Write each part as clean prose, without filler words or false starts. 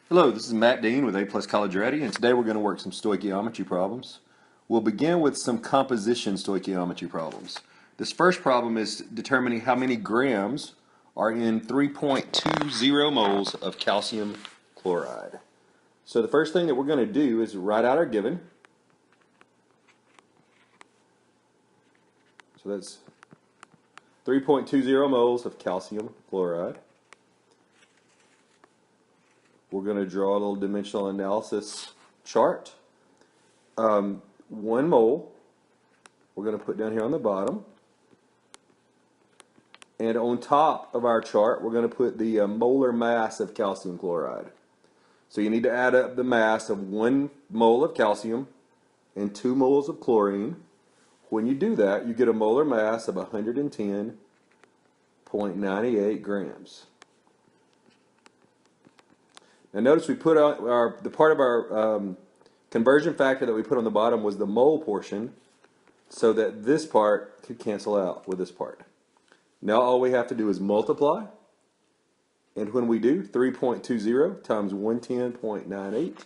Hello, this is Matt Dean with A Plus College Ready, and today we're going to work some stoichiometry problems. We'll begin with some composition stoichiometry problems. This first problem is determining how many grams are in 3.20 moles of calcium chloride. So the first thing that we're going to do is write out our given. So that's 3.20 moles of calcium chloride. We're going to draw a little dimensional analysis chart. 1 mole, we're going to put down here on the bottom. And on top of our chart, we're going to put the molar mass of calcium chloride. So you need to add up the mass of 1 mole of calcium and 2 moles of chlorine. When you do that, you get a molar mass of 110.98 grams. Now notice we put out the part of our conversion factor that we put on the bottom was the mole portion, so that this part could cancel out with this part. Now all we have to do is multiply, and when we do, 3.20 times 110.98,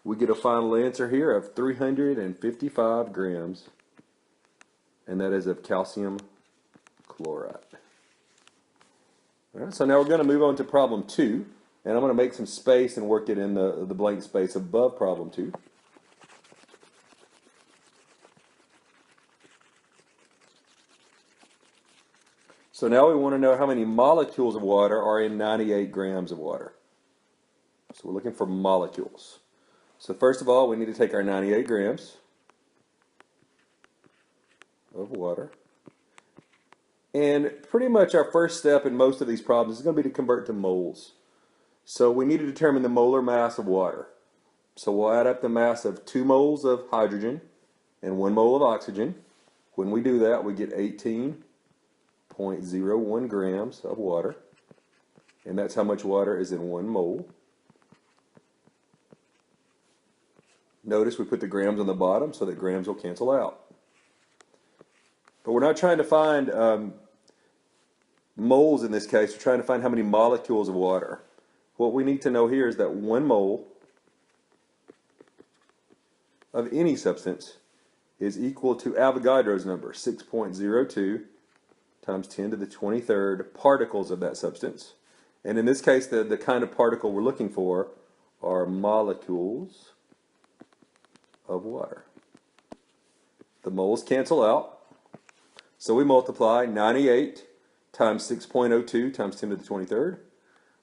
we get a final answer here of 355 grams, and that is of calcium chloride. All right, so now we're going to move on to problem 2. And I'm going to make some space and work it in the blank space above problem 2. So now we want to know how many molecules of water are in 98 grams of water. So we're looking for molecules. So first of all, we need to take our 98 grams of water. And pretty much our first step in most of these problems is going to be to convert to moles. So we need to determine the molar mass of water. So we'll add up the mass of 2 moles of hydrogen and 1 mole of oxygen. When we do that, we get 18.01 grams of water. And that's how much water is in 1 mole. Notice we put the grams on the bottom so that grams will cancel out. But we're not trying to find moles in this case. We're trying to find how many molecules of water. What we need to know here is that 1 mole of any substance is equal to Avogadro's number, 6.02 times 10 to the 23rd particles of that substance. And in this case, the kind of particle we're looking for are molecules of water. The moles cancel out, so we multiply 98 times 6.02 times 10 to the 23rd.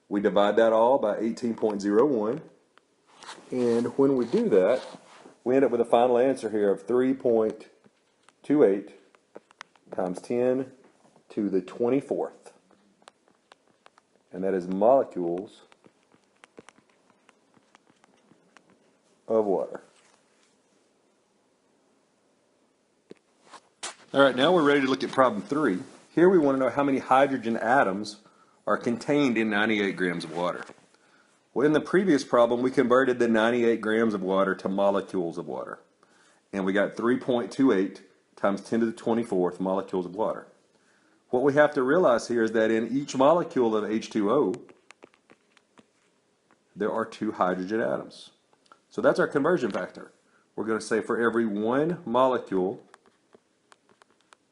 We divide that all by 18.01, and when we do that, we end up with a final answer here of 3.28 times 10 to the 24th, and that is molecules of water. All right, now we're ready to look at problem 3. Here we want to know how many hydrogen atoms are contained in 98 grams of water. Well, in the previous problem, we converted the 98 grams of water to molecules of water. And we got 3.28 times 10 to the 24th molecules of water. What we have to realize here is that in each molecule of H2O, there are 2 hydrogen atoms. So that's our conversion factor. We're going to say for every 1 molecule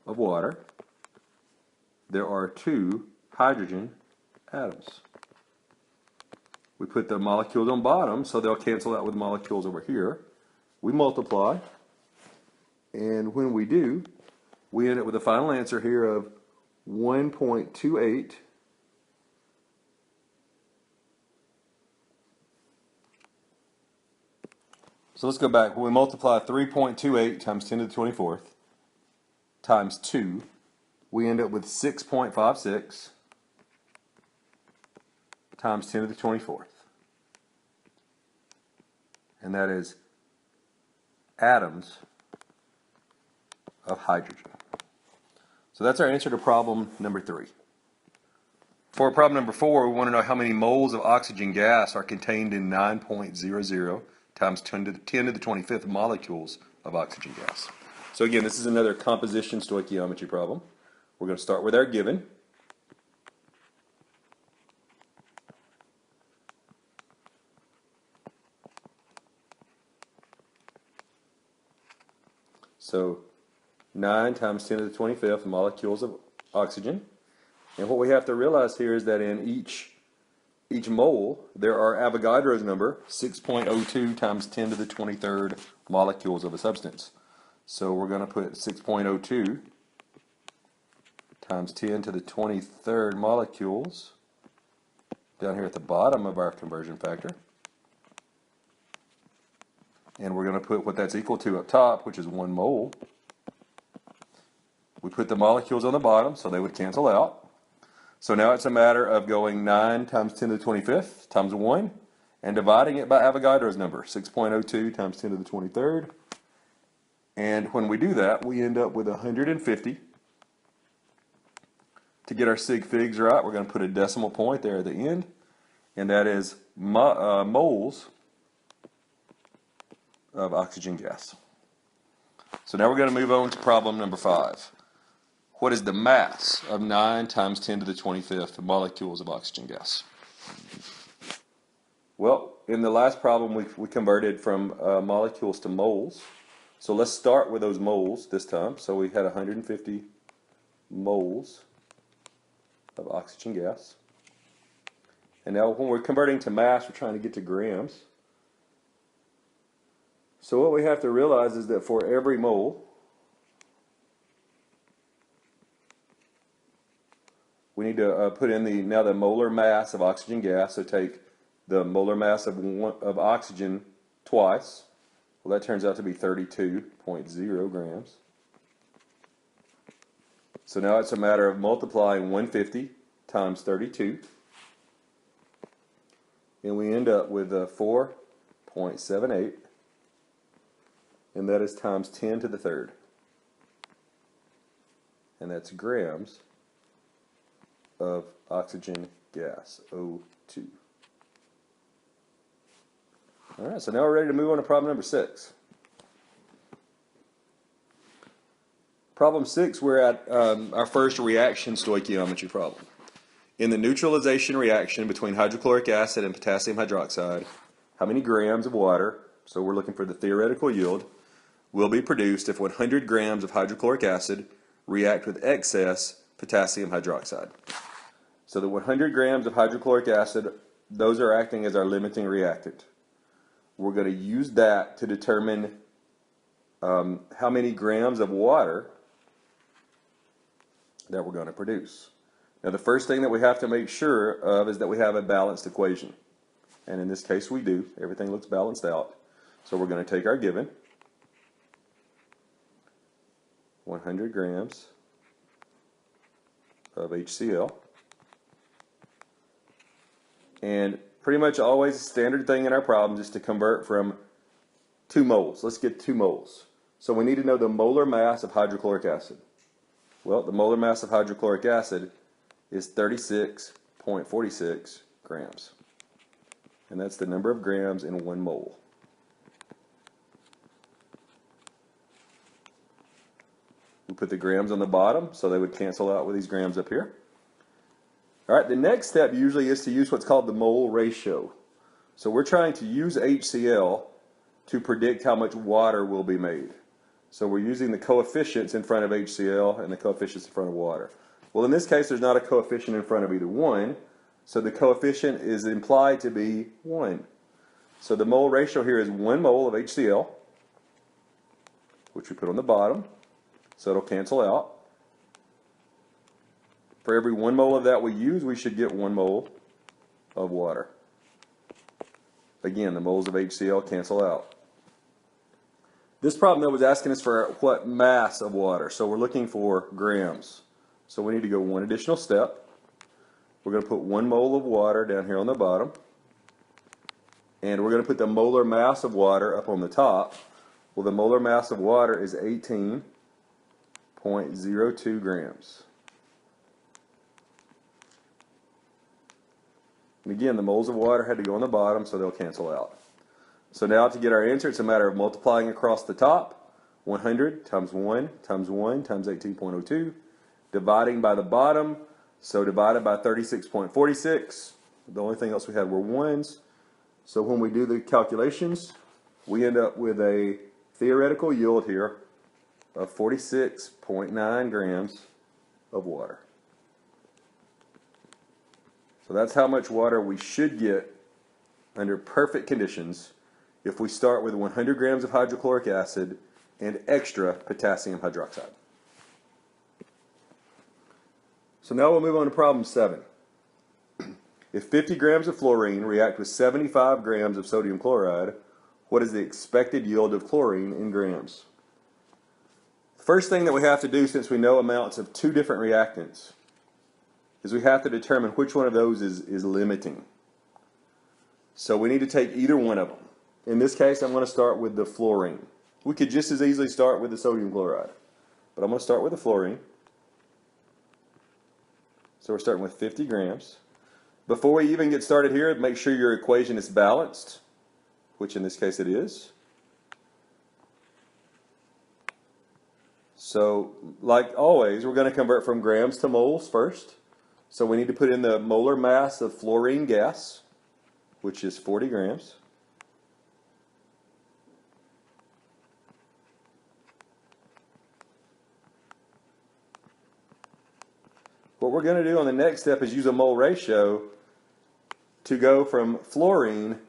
of water, there are 2 hydrogen atoms. We put the molecules on bottom, so they'll cancel out with molecules over here. We multiply, and when we do, we end up with a final answer here of 1.28 So let's go back. When we multiply 3.28 times 10 to the 24th times 2, we end up with 6.56 times 10 to the 24th. And that is atoms of hydrogen. So that's our answer to problem number 3. For problem number 4, we want to know how many moles of oxygen gas are contained in 9.00 times 10 to the 25th molecules of oxygen gas. So again, this is another composition stoichiometry problem. We're going to start with our given. So 9 times 10 to the 25th molecules of oxygen. And what we have to realize here is that in each mole, there are Avogadro's number, 6.02 times 10 to the 23rd molecules of a substance. So we're going to put 6.02 times 10 to the 23rd molecules down here at the bottom of our conversion factor. And we're going to put what that's equal to up top, which is 1 mole. We put the molecules on the bottom, so they would cancel out. So now it's a matter of going 9 times 10 to the 25th times 1 and dividing it by Avogadro's number, 6.02 times 10 to the 23rd. And when we do that, we end up with 150. To get our sig figs right, we're going to put a decimal point there at the end, and that is moles of oxygen gas. So now we're going to move on to problem number 5. What is the mass of 9 times 10 to the 25th molecules of oxygen gas? Well, in the last problem, we converted from molecules to moles. So let's start with those moles this time. So we had 150 moles of oxygen gas. And now when we're converting to mass, we're trying to get to grams. So what we have to realize is that for every mole, we need to put in the molar mass of oxygen gas. So take the molar mass of oxygen twice. Well, that turns out to be 32.0 grams. So now it's a matter of multiplying 150 times 32. And we end up with 4.78. And that is times 10 to the third. And that's grams of oxygen gas, O2. All right, so now we're ready to move on to problem number 6. Problem 6, we're at our first reaction stoichiometry problem. In the neutralization reaction between hydrochloric acid and potassium hydroxide, how many grams of water, so we're looking for the theoretical yield, will be produced if 100 grams of hydrochloric acid react with excess potassium hydroxide? So the 100 grams of hydrochloric acid, those are acting as our limiting reactant. We're going to use that to determine how many grams of water that we're going to produce. Now the first thing that we have to make sure of is that we have a balanced equation. And in this case we do. Everything looks balanced out. So we're going to take our given, 100 grams of HCl. And pretty much always a standard thing in our problems is to convert from 2 moles. Let's get 2 moles. So we need to know the molar mass of hydrochloric acid. Well, the molar mass of hydrochloric acid is 36.46 grams. And that's the number of grams in 1 mole. We put the grams on the bottom, so they would cancel out with these grams up here. All right, the next step usually is to use what's called the mole ratio. So we're trying to use HCl to predict how much water will be made. So we're using the coefficients in front of HCl and the coefficients in front of water. Well, in this case, there's not a coefficient in front of either one, so the coefficient is implied to be 1. So the mole ratio here is 1 mole of HCl, which we put on the bottom, so it'll cancel out. For every 1 mole of that we use, we should get 1 mole of water. Again, the moles of HCl cancel out. This problem, though, was asking us for what mass of water. So we're looking for grams. So we need to go one additional step. We're going to put 1 mole of water down here on the bottom. And we're going to put the molar mass of water up on the top. Well, the molar mass of water is 18.02 grams. And again, the moles of water had to go on the bottom, so they'll cancel out. So now to get our answer, it's a matter of multiplying across the top. 100 times 1 times 1 times 18.02. Dividing by the bottom, so divided by 36.46. The only thing else we had were ones. So when we do the calculations, we end up with a theoretical yield here of 46.9 grams of water. So that's how much water we should get under perfect conditions if we start with 100 grams of hydrochloric acid and extra potassium hydroxide. So now we'll move on to problem 7. If 50 grams of fluorine react with 75 grams of sodium chloride, what is the expected yield of chlorine in grams? First thing that we have to do, since we know amounts of two different reactants, is we have to determine which one of those is limiting. So we need to take either one of them. In this case, I'm going to start with the fluorine. We could just as easily start with the sodium chloride, but I'm going to start with the fluorine. So we're starting with 50 grams. Before we even get started here, make sure your equation is balanced, which in this case it is. So, like always, we're going to convert from grams to moles first. So we need to put in the molar mass of fluorine gas, which is 40 grams. What we're going to do on the next step is use a mole ratio to go from fluorine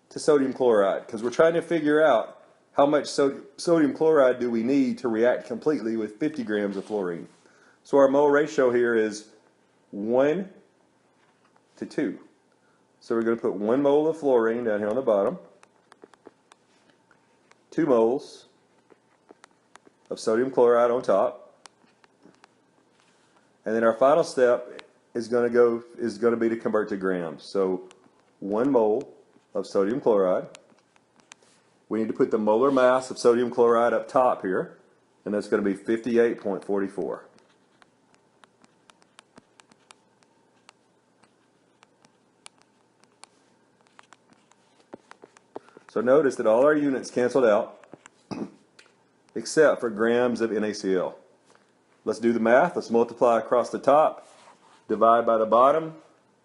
to sodium chloride, because we're trying to figure out how much sodium chloride do we need to react completely with 50 grams of fluorine. So our mole ratio here is 1 to 2. So we're going to put 1 mole of fluorine down here on the bottom, 2 moles of sodium chloride on top, and then our final step is going to be to convert to grams. So 1 mole of sodium chloride. We need to put the molar mass of sodium chloride up top here, and that's going to be 58.44. So notice that all our units canceled out except for grams of NaCl. Let's do the math. Let's multiply across the top, divide by the bottom,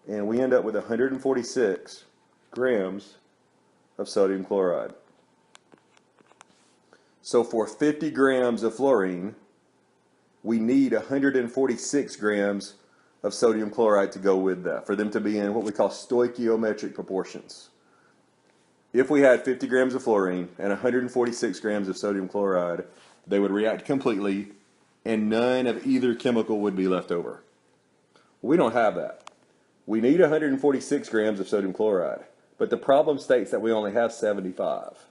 and we end up with 146 grams of sodium chloride. So for 50 grams of fluorine, we need 146 grams of sodium chloride to go with that, for them to be in what we call stoichiometric proportions. If we had 50 grams of fluorine and 146 grams of sodium chloride, they would react completely, and none of either chemical would be left over. We don't have that. We need 146 grams of sodium chloride, but the problem states that we only have 75.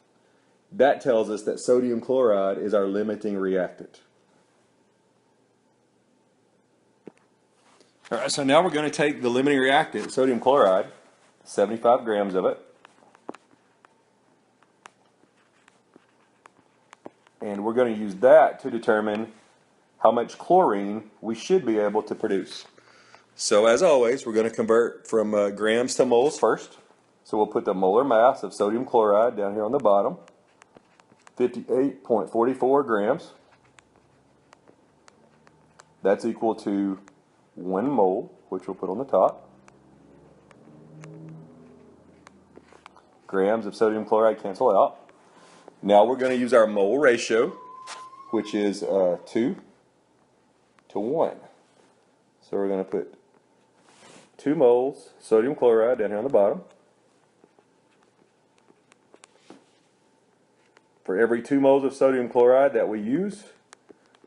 That tells us that sodium chloride is our limiting reactant. All right, so now we're going to take the limiting reactant, sodium chloride, 75 grams of it, and we're going to use that to determine how much chlorine we should be able to produce. So as always, we're going to convert from grams to moles first. So we'll put the molar mass of sodium chloride down here on the bottom, 58.44 grams. That's equal to 1 mole, which we'll put on the top. Grams of sodium chloride cancel out. Now we're going to use our mole ratio, which is 2 to 1. So we're going to put 2 moles sodium chloride down here on the bottom. For every 2 moles of sodium chloride that we use,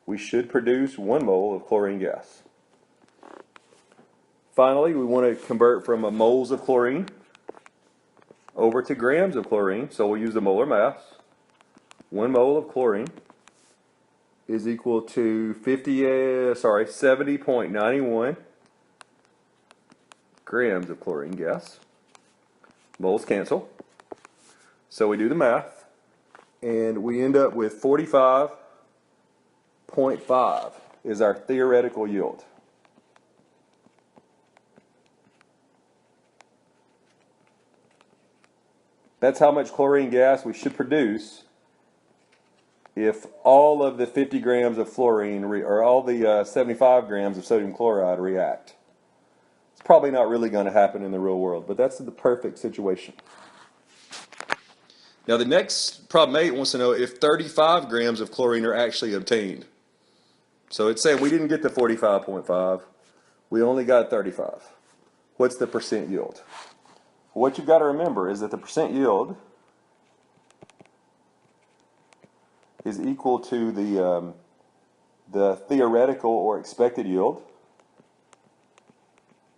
we should produce 1 mole of chlorine gas. Finally, we want to convert from moles of chlorine over to grams of chlorine, so we'll use the molar mass. 1 mole of chlorine is equal to 70.91 grams of chlorine gas. Moles cancel. So we do the math, and we end up with 45.5 is our theoretical yield. That's how much chlorine gas we should produce if all of the 50 grams of fluorine or all the 75 grams of sodium chloride react. It's probably not really going to happen in the real world, but that's the perfect situation. Now the next problem 8 wants to know if 35 grams of chlorine are actually obtained. So it's saying we didn't get the 45.5, we only got 35. What's the percent yield? What you've got to remember is that the percent yield is equal to the theoretical or expected yield.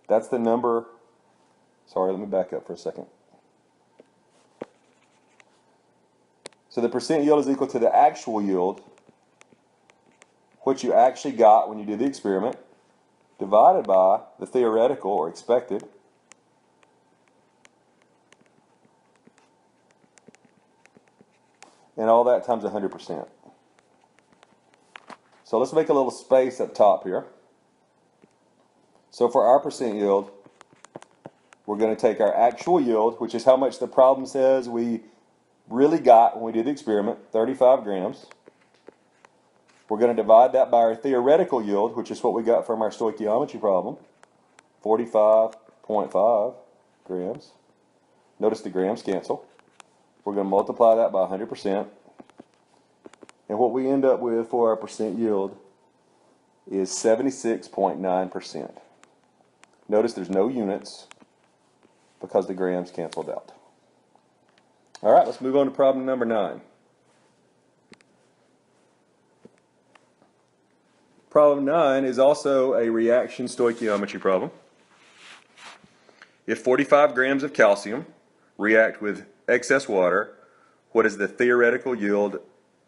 That's the number. Sorry, let me back up for a second. So the percent yield is equal to the actual yield, what you actually got when you did the experiment, divided by the theoretical or expected, and all that times 100%. So let's make a little space up top here. So for our percent yield, we're going to take our actual yield, which is how much the problem says we really got when we did the experiment, 35 grams. We're going to divide that by our theoretical yield, which is what we got from our stoichiometry problem, 45.5 grams. Notice the grams cancel. We're going to multiply that by 100%. And what we end up with for our percent yield is 76.9%. Notice there's no units because the grams canceled out. All right, let's move on to problem number 9. Problem 9 is also a reaction stoichiometry problem. If 45 grams of calcium react with excess water, what is the theoretical yield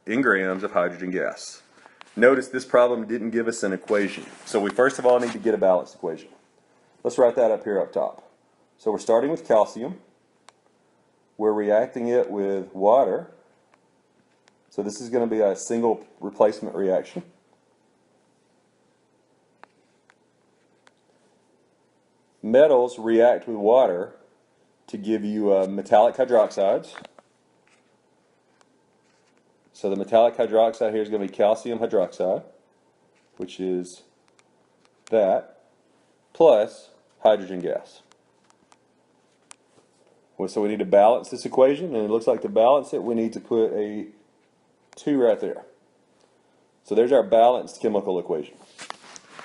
in grams of hydrogen gas? Notice this problem didn't give us an equation. So we first of all need to get a balanced equation. Let's write that up here up top. So we're starting with calcium. We're reacting it with water. So this is going to be a single replacement reaction. Metals react with water to give you metallic hydroxides. So the metallic hydroxide here is going to be calcium hydroxide, which is that, plus hydrogen gas. Well, so we need to balance this equation, and it looks like to balance it we need to put a 2 right there. So there's our balanced chemical equation.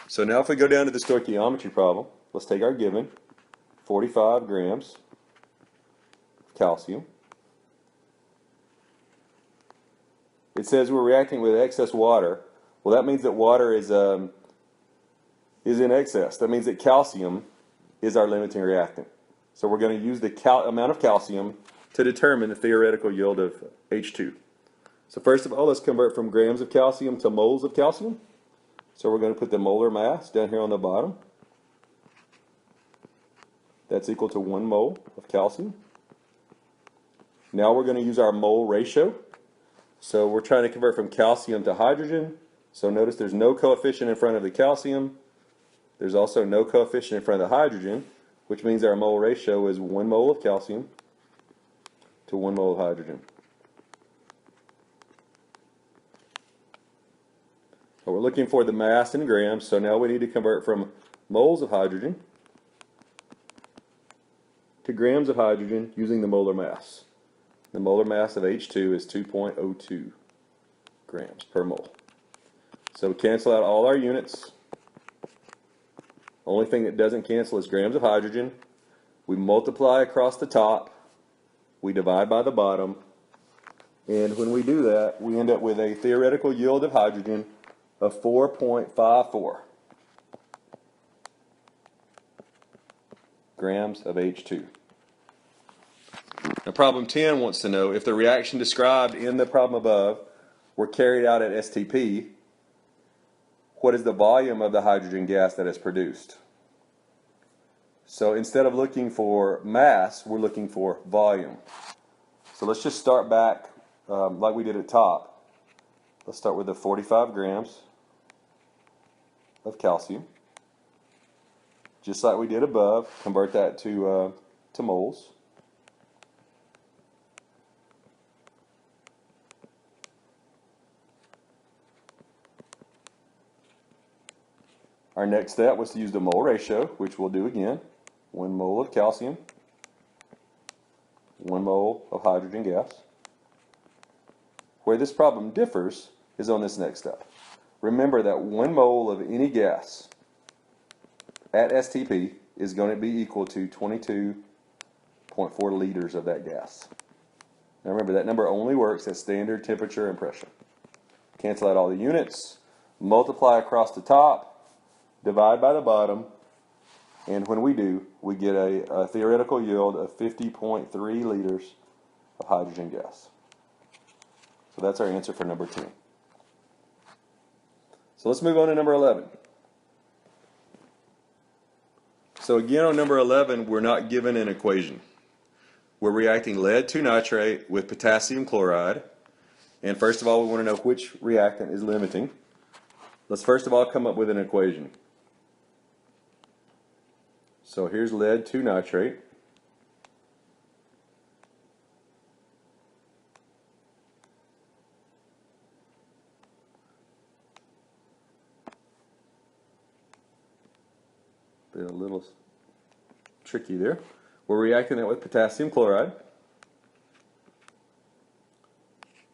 So now if we go down to the stoichiometry problem, let's take our given, 45 grams of calcium. It says we're reacting with excess water. Well, that means that water is in excess. That means that calcium is our limiting reactant. So we're going to use the amount of calcium to determine the theoretical yield of H2. So first of all, let's convert from grams of calcium to moles of calcium. So we're going to put the molar mass down here on the bottom. That's equal to 1 mole of calcium. Now we're going to use our mole ratio. So we're trying to convert from calcium to hydrogen. So notice there's no coefficient in front of the calcium. There's also no coefficient in front of the hydrogen, which means our mole ratio is 1 mole of calcium to 1 mole of hydrogen. But we're looking for the mass in grams, so now we need to convert from moles of hydrogen to grams of hydrogen using the molar mass. The molar mass of H2 is 2.02 grams per mole. So we cancel out all our units. Only thing that doesn't cancel is grams of hydrogen. We multiply across the top. We divide by the bottom. And when we do that, we end up with a theoretical yield of hydrogen of 4.54 grams of H2. Now problem 10 wants to know if the reaction described in the problem above were carried out at STP, what is the volume of the hydrogen gas that is produced? So instead of looking for mass, we're looking for volume. So let's just start back like we did at top. Let's start with the 45 grams of calcium. Just like we did above, convert that to moles. Our next step was to use the mole ratio, which we'll do again. 1 mole of calcium, 1 mole of hydrogen gas. Where this problem differs is on this next step. Remember that 1 mole of any gas at STP is going to be equal to 22.4 liters of that gas. Now remember, that number only works at standard temperature and pressure. Cancel out all the units, multiply across the top, divide by the bottom, and when we do, we get a theoretical yield of 50.3 liters of hydrogen gas. So that's our answer for number 10. So let's move on to number 11. So again, on number 11, we're not given an equation. We're reacting lead 2 nitrate with potassium chloride. And first of all, we want to know which reactant is limiting. Let's first of all come up with an equation. So here's lead 2 nitrate. Been a little tricky there. We're reacting it with potassium chloride.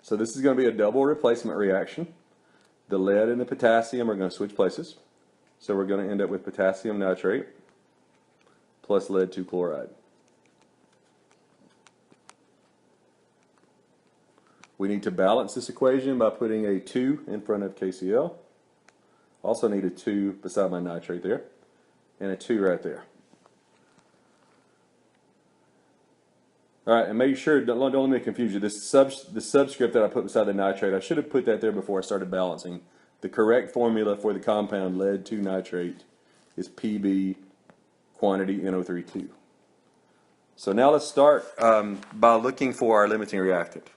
So this is going to be a double replacement reaction. The lead and the potassium are going to switch places. So we're going to end up with potassium nitrate plus lead 2 chloride. We need to balance this equation by putting a 2 in front of KCl. Also need a 2 beside my nitrate there, and a 2 right there. Alright, and make sure, don't let me confuse you, the subscript that I put beside the nitrate, I should have put that there before I started balancing. The correct formula for the compound lead 2 nitrate is Pb quantity NO32. So now let's start by looking for our limiting reactant.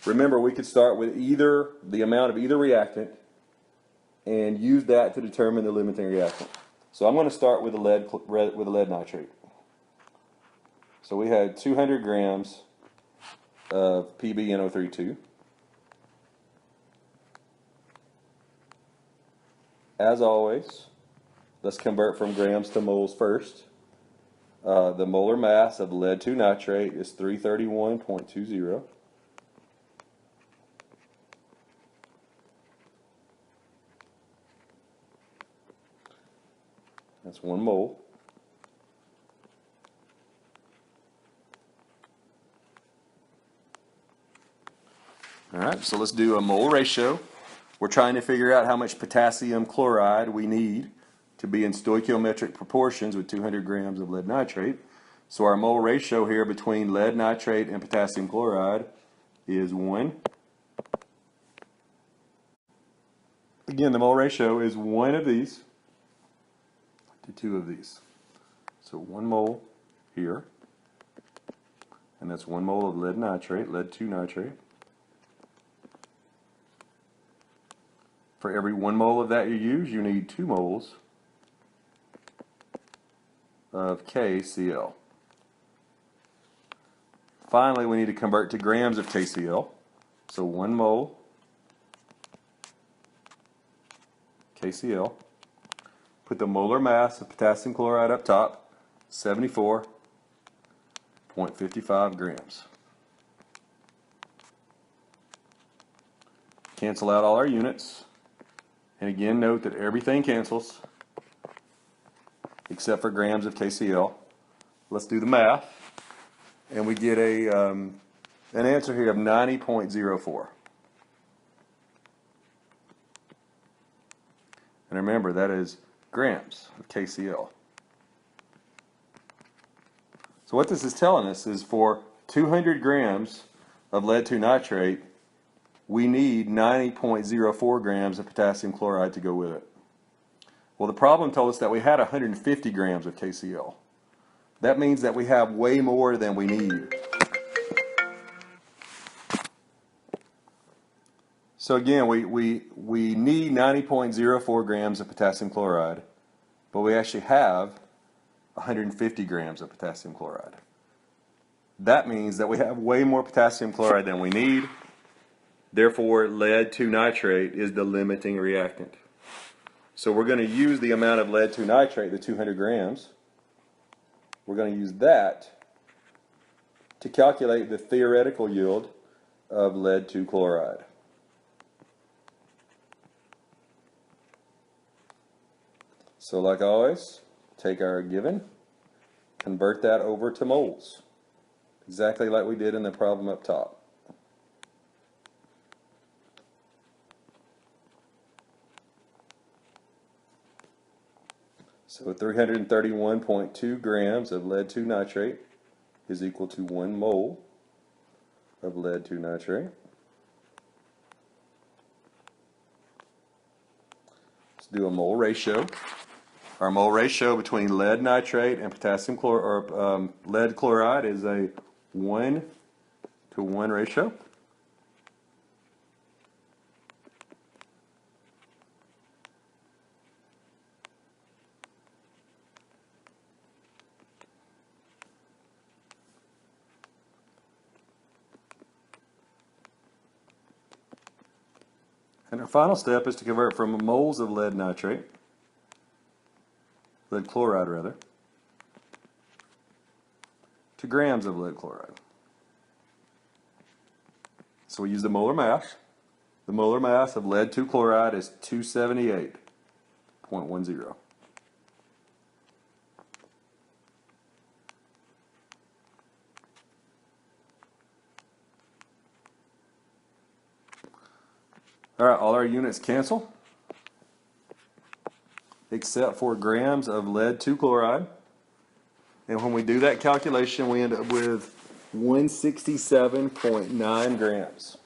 Remember, we could start with either the amount of either reactant and use that to determine the limiting reactant. So I'm going to start with the lead nitrate. So we had 200 grams of PbNO32. As always, let's convert from grams to moles first. The molar mass of lead 2 nitrate is 331.20. That's 1 mole. Alright, so let's do a mole ratio. We're trying to figure out how much potassium chloride we need to be in stoichiometric proportions with 200 grams of lead nitrate. So our mole ratio here between lead nitrate and potassium chloride is 1. Again, the mole ratio is 1 of these to 2 of these. So 1 mole here, and that's 1 mole of lead nitrate, lead 2 nitrate. For every 1 mole of that you use, you need 2 moles of KCl. Finally, we need to convert to grams of KCl. So 1 mole KCl. Put the molar mass of potassium chloride up top, 74.55 grams. Cancel out all our units. And again, note that everything cancels except for grams of KCl. Let's do the math. And we get an answer here of 90.04. And remember, that is grams of KCl. So what this is telling us is for 200 grams of lead 2 nitrate, we need 90.04 grams of potassium chloride to go with it. Well, the problem told us that we had 150 grams of KCl. That means that we have way more than we need. So again, we need 90.04 grams of potassium chloride, but we actually have 150 grams of potassium chloride. That means that we have way more potassium chloride than we need. Therefore, lead 2 nitrate is the limiting reactant. So we're going to use the amount of lead 2 nitrate, the 200 grams. We're going to use that to calculate the theoretical yield of lead 2 chloride. So like always, take our given, convert that over to moles, exactly like we did in the problem up top. So 331.2 grams of lead 2 nitrate is equal to 1 mole of lead 2 nitrate. Let's do a mole ratio. Our mole ratio between lead nitrate and lead chloride is a 1-to-1 ratio. And our final step is to convert from moles of lead nitrate, lead chloride rather, to grams of lead chloride. So we use the molar mass. The molar mass of lead 2 chloride is 278.10. All right, all our units cancel, except for grams of lead 2 chloride. And when we do that calculation, we end up with 167.9 grams.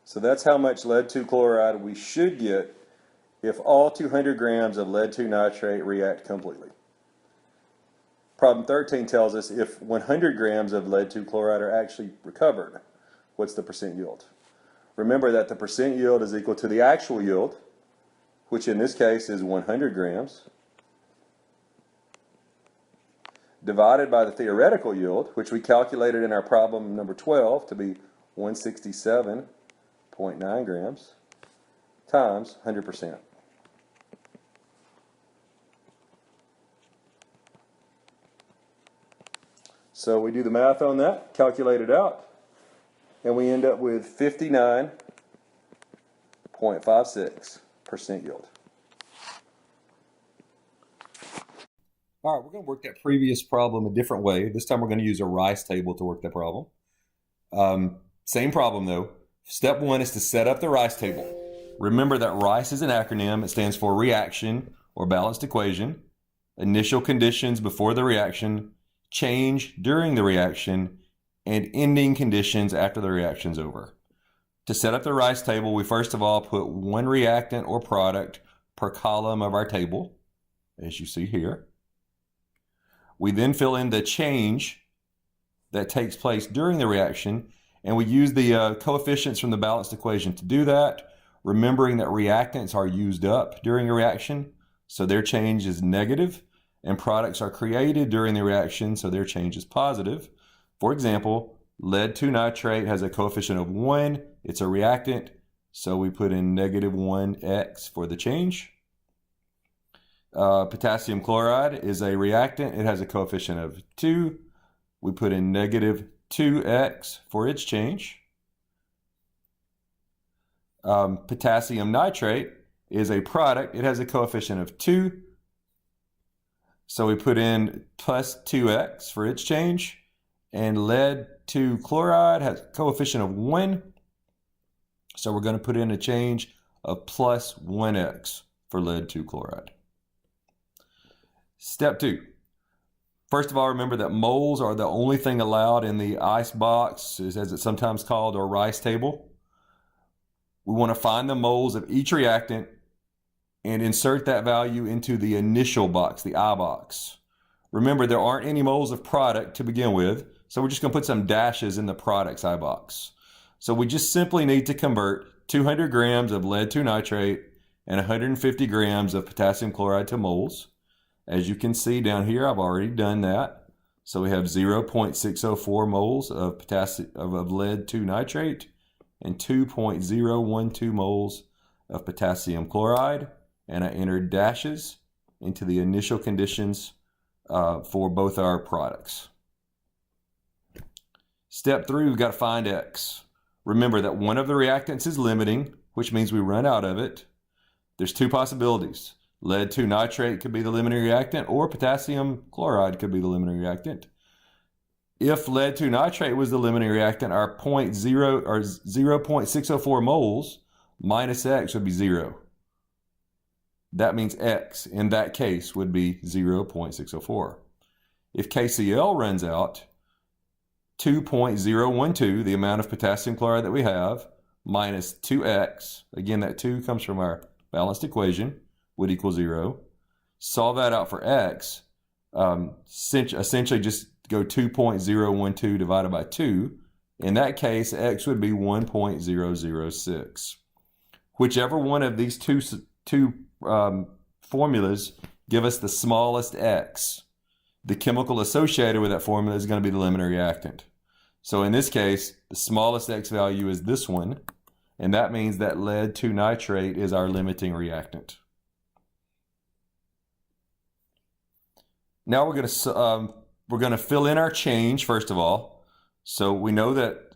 So that's how much lead 2 chloride we should get if all 200 grams of lead 2 nitrate react completely. Problem 13 tells us if 100 grams of lead 2 chloride are actually recovered, what's the percent yield? Remember that the percent yield is equal to the actual yield, which in this case is 100 grams, divided by the theoretical yield, which we calculated in our problem number 12 to be 167.9 grams, times 100%. So we do the math on that, calculate it out, and we end up with 59.56% yield. All right, we're going to work that previous problem a different way. This time we're going to use a rice table to work that problem. Same problem though. Step 1 is to set up the rice table. Remember that RICE is an acronym. It stands for reaction or balanced equation, initial conditions before the reaction, change during the reaction, and ending conditions after the reaction's over. To set up the RICE table, we first of all put one reactant or product per column of our table, as you see here. We then fill in the change that takes place during the reaction, and we use the coefficients from the balanced equation to do that, remembering that reactants are used up during a reaction, so their change is negative, and products are created during the reaction, so their change is positive. For example, lead 2 nitrate has a coefficient of 1. It's a reactant, so we put in negative 1x for the change. Potassium chloride is a reactant. It has a coefficient of 2. We put in negative 2x for its change. Potassium nitrate is a product. It has a coefficient of 2. So we put in plus 2x for its change. And lead 2 chloride has a coefficient of 1. So we're going to put in a change of plus 1x for lead 2 chloride. Step 2. First of all, remember that moles are the only thing allowed in the ice box, as it's sometimes called, or rice table. We want to find the moles of each reactant and insert that value into the initial box, the I box. Remember, there aren't any moles of product to begin with, so we're just going to put some dashes in the products I box. So we just simply need to convert 200 grams of lead 2 nitrate and 150 grams of potassium chloride to moles. As you can see down here, I've already done that. So we have 0.604 moles of lead 2 nitrate and 2.012 moles of potassium chloride. and I entered dashes into the initial conditions for both our products. Step 3, we've got to find X. Remember that one of the reactants is limiting, which means we run out of it. There's two possibilities. Lead 2 nitrate could be the limiting reactant, or potassium chloride could be the limiting reactant. If lead 2 nitrate was the limiting reactant, our 0.604 moles minus X would be 0. That means X in that case would be 0.604. If KCl runs out, 2.012, the amount of potassium chloride that we have, minus 2X, again that 2 comes from our balanced equation, would equal 0. Solve that out for X, essentially just go 2.012 divided by 2. In that case, X would be 1.006. Whichever one of these two formulas give us the smallest X, the chemical associated with that formula is going to be the limiting reactant. So in this case, the smallest X value is this one, and that means that lead 2 nitrate is our limiting reactant. Now we're going to fill in our change first of all. So we know that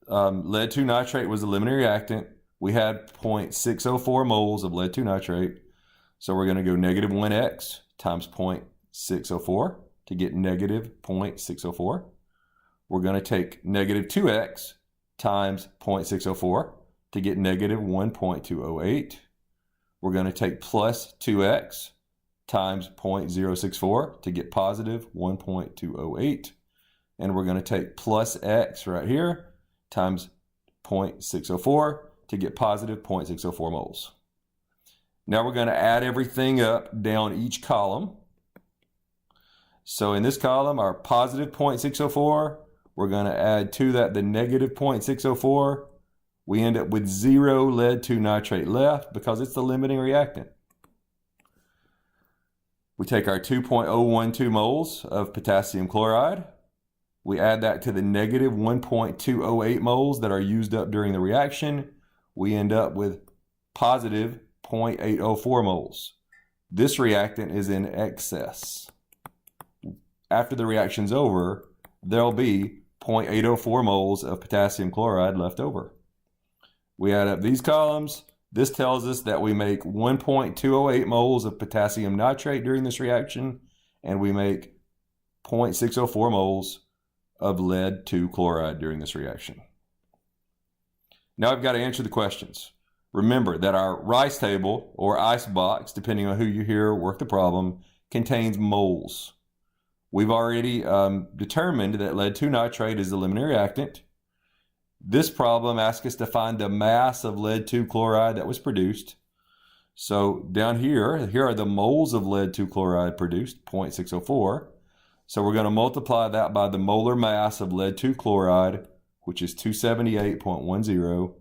lead 2 nitrate was the limiting reactant. We had 0.604 moles of lead 2 nitrate. So we're going to go negative 1X times 0.604 to get negative 0.604. We're going to take negative 2X times 0.604 to get negative 1.208. We're going to take plus 2X times 0.064 to get positive 1.208. And we're going to take plus X right here times 0.604 to get positive 0.604 moles. Now we're going to add everything up down each column. So in this column, our positive 0.604, we're going to add to that the negative 0.604. We end up with 0 lead 2 nitrate left because it's the limiting reactant. We take our 2.012 moles of potassium chloride. We add that to the negative 1.208 moles that are used up during the reaction. We end up with positive 0.804 moles. This reactant is in excess. After the reaction's over, there'll be 0.804 moles of potassium chloride left over. We add up these columns. This tells us that we make 1.208 moles of potassium nitrate during this reaction, and we make 0.604 moles of lead 2 chloride during this reaction. Now I've got to answer the questions. Remember that our rice table, or ice box, depending on who you hear work the problem, contains moles. We've already determined that lead 2 nitrate is the limiting reactant. This problem asks us to find the mass of lead 2 chloride that was produced. So down here are the moles of lead 2 chloride produced, 0.604. So we're going to multiply that by the molar mass of lead 2 chloride, which is 278.10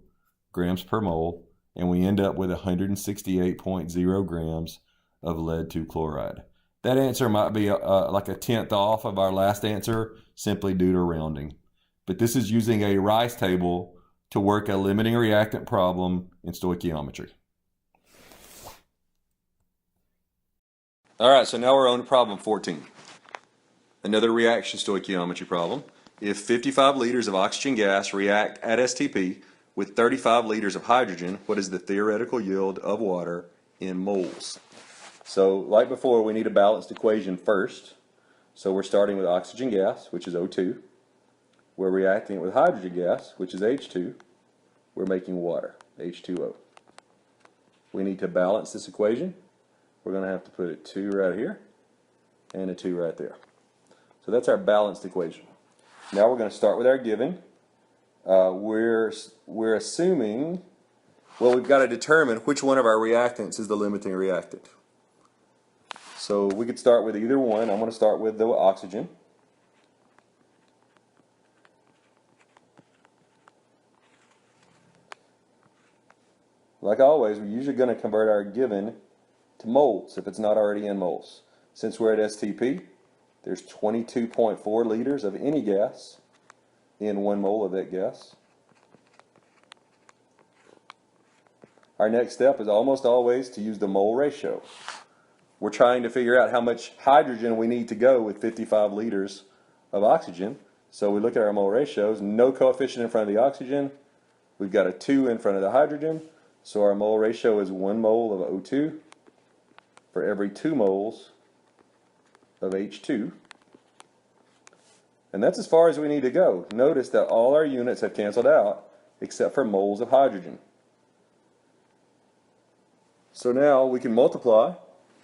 grams per mole, and we end up with 168.0 grams of lead 2 chloride. That answer might be like a tenth off of our last answer, simply due to rounding. But this is using a rice table to work a limiting reactant problem in stoichiometry. All right, so now we're on to problem 14. Another reaction stoichiometry problem. If 55 liters of oxygen gas react at STP with 35 liters of hydrogen, what is the theoretical yield of water in moles? So like before, we need a balanced equation first. So we're starting with oxygen gas, which is O2. We're reacting it with hydrogen gas, which is H2. We're making water, H2O. We need to balance this equation. We're going to have to put a 2 right here and a 2 right there. So that's our balanced equation. Now we're going to start with our given. We're assuming, well, we've got to determine which one of our reactants is the limiting reactant. So we could start with either one. I'm going to start with the oxygen. Like always, we're usually going to convert our given to moles if it's not already in moles. Since we're at STP, there's 22.4 liters of any gas in 1 mole of that gas. our next step is almost always to use the mole ratio. We're trying to figure out how much hydrogen we need to go with 55 liters of oxygen. So we look at our mole ratios, no coefficient in front of the oxygen. We've got a 2 in front of the hydrogen. So our mole ratio is 1 mole of O2 for every 2 moles of H2. And that's as far as we need to go. Notice that all our units have canceled out except for moles of hydrogen. So now we can multiply,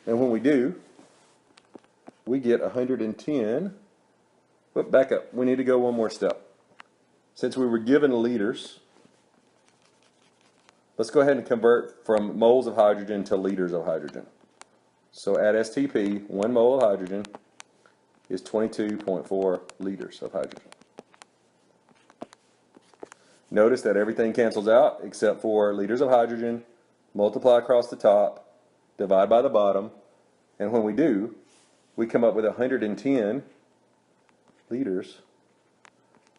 and when we do, we get 110. But back up, we need to go one more step. Since we were given liters, let's go ahead and convert from moles of hydrogen to liters of hydrogen. So at STP, 1 mole of hydrogen is 22.4 liters of hydrogen. Notice that everything cancels out except for liters of hydrogen, multiply across the top, divide by the bottom, and when we do, we come up with 110 liters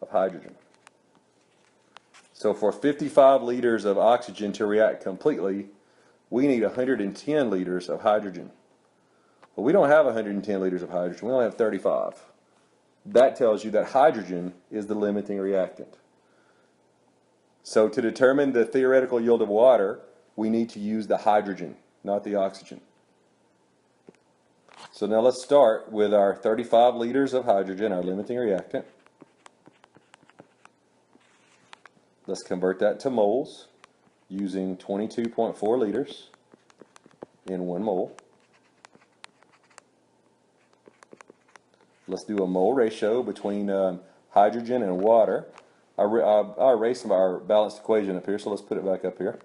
of hydrogen. So for 55 liters of oxygen to react completely, we need 110 liters of hydrogen. Well, we don't have 110 liters of hydrogen, we only have 35. That tells you that hydrogen is the limiting reactant. So to determine the theoretical yield of water, we need to use the hydrogen, not the oxygen. So now let's start with our 35 liters of hydrogen, our limiting reactant. Let's convert that to moles using 22.4 liters in 1 mole. Let's do a mole ratio between hydrogen and water. I erased our balanced equation up here, so let's put it back up here.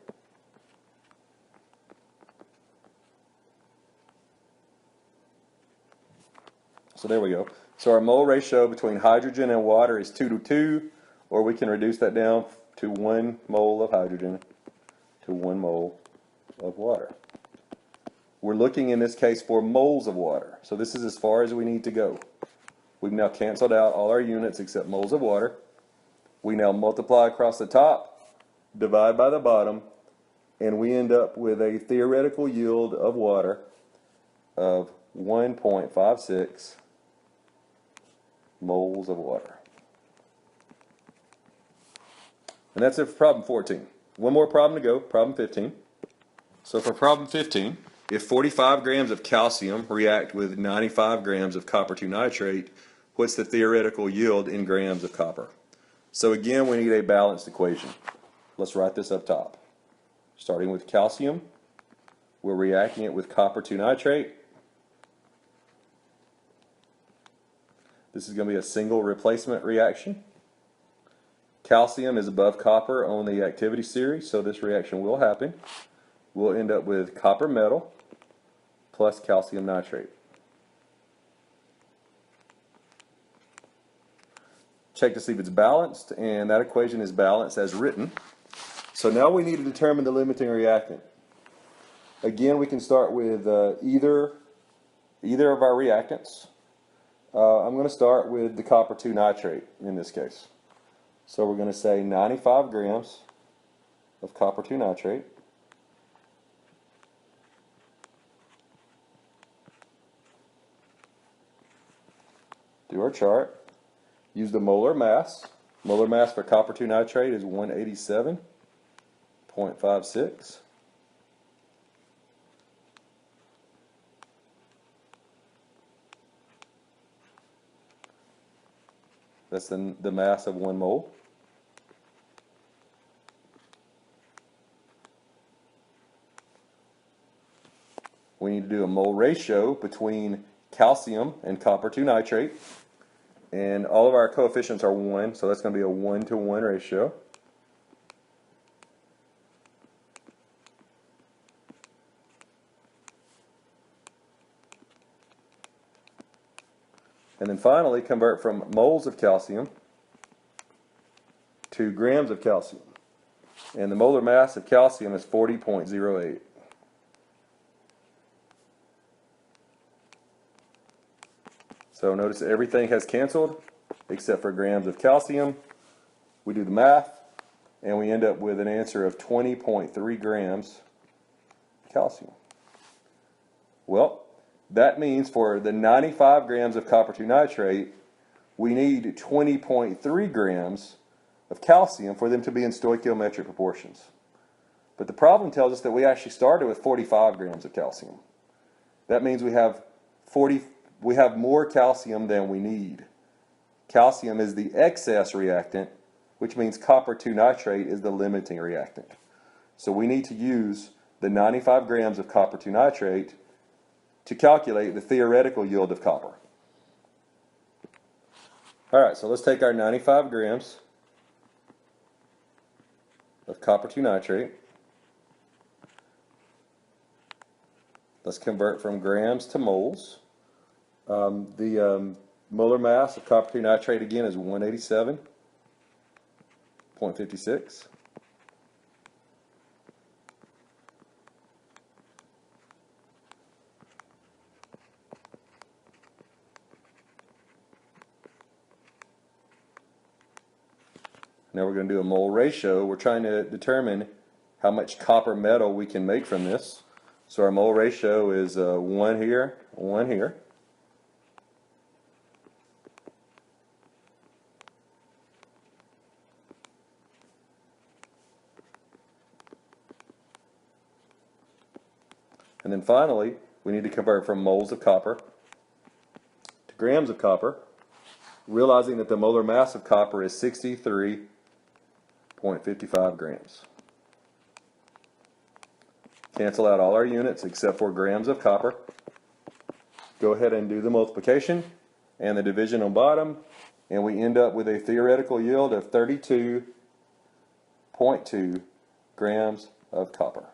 So there we go. So our mole ratio between hydrogen and water is 2 to 2, or we can reduce that down to 1 mole of hydrogen to 1 mole of water. We're looking in this case for moles of water. So this is as far as we need to go. We've now canceled out all our units except moles of water. We now multiply across the top, divide by the bottom, and we end up with a theoretical yield of water of 1.56 moles of water. And that's it for problem 14. One more problem to go, problem 15. So for problem 15, if 45 grams of calcium react with 95 grams of copper 2 nitrate, what's the theoretical yield in grams of copper? So again, we need a balanced equation. Let's write this up top. Starting with calcium, we're reacting it with copper 2 nitrate. This is going to be a single replacement reaction. Calcium is above copper on the activity series, so this reaction will happen. We'll end up with copper metal plus calcium nitrate. Check to see if it's balanced, and that equation is balanced as written. So now we need to determine the limiting reactant. Again, we can start with either of our reactants. I'm going to start with the copper 2 nitrate in this case. So we're going to say 95 grams of copper 2 nitrate. Do our chart. Use the molar mass. Molar mass for copper 2 nitrate is 187.56. That's the mass of 1 mole. We need to do a mole ratio between calcium and copper 2 nitrate. And all of our coefficients are 1, so that's going to be a 1-to-1 ratio. And then finally, convert from moles of calcium to grams of calcium. And the molar mass of calcium is 40.08. So notice that everything has canceled except for grams of calcium. We do the math. and we end up with an answer of 20.3 grams calcium. Well, that means for the 95 grams of copper 2 nitrate, we need 20.3 grams of calcium for them to be in stoichiometric proportions. But the problem tells us that we actually started with 45 grams of calcium. That means we have more calcium than we need. Calcium is the excess reactant, which means copper 2 nitrate is the limiting reactant. So we need to use the 95 grams of copper 2 nitrate to calculate the theoretical yield of copper. Alright, so let's take our 95 grams of copper 2 nitrate. Let's convert from grams to moles. The molar mass of copper 2 nitrate again is 187.56. Now we're going to do a mole ratio. We're trying to determine how much copper metal we can make from this. So our mole ratio is 1 here, 1 here. And then finally, we need to convert from moles of copper to grams of copper, realizing that the molar mass of copper is 63.55 grams. Cancel out all our units except for grams of copper. Go ahead and do the multiplication and the division on bottom, and we end up with a theoretical yield of 32.2 grams of copper.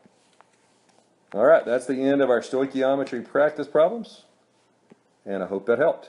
Alright, that's the end of our stoichiometry practice problems, and I hope that helped.